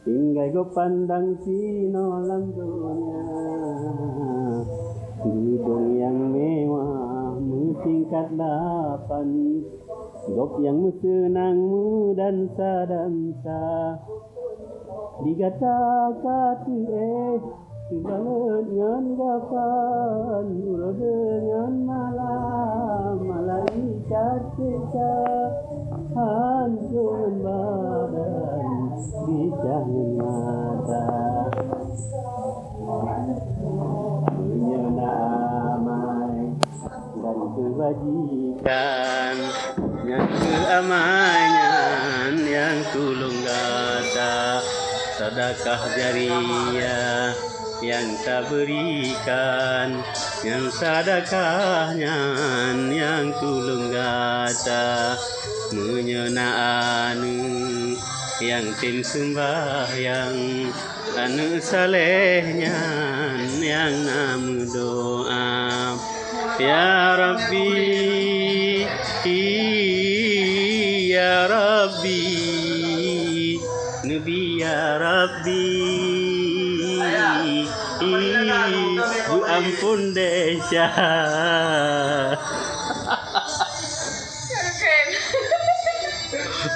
Tinggal go pandang sinolang dunia, gedung yang mewah meningkat lapan, gop yang senang dansa-dansa, dikata-kata sebalut dengan gapan, ulah dengan malam, malaikat hancur badan, bijangan mata, menyamai dan kebajikan, yang keamaian yang tulung gata, sedekah jariah yang tak berikan, yang sedekahnya yang tulung gata, menyenaan yang tim sembahyang, anu salehnya yang nama doa, ya Rabbi, ya Rabbi, Nabi ya Rabbi, bu ampun desa.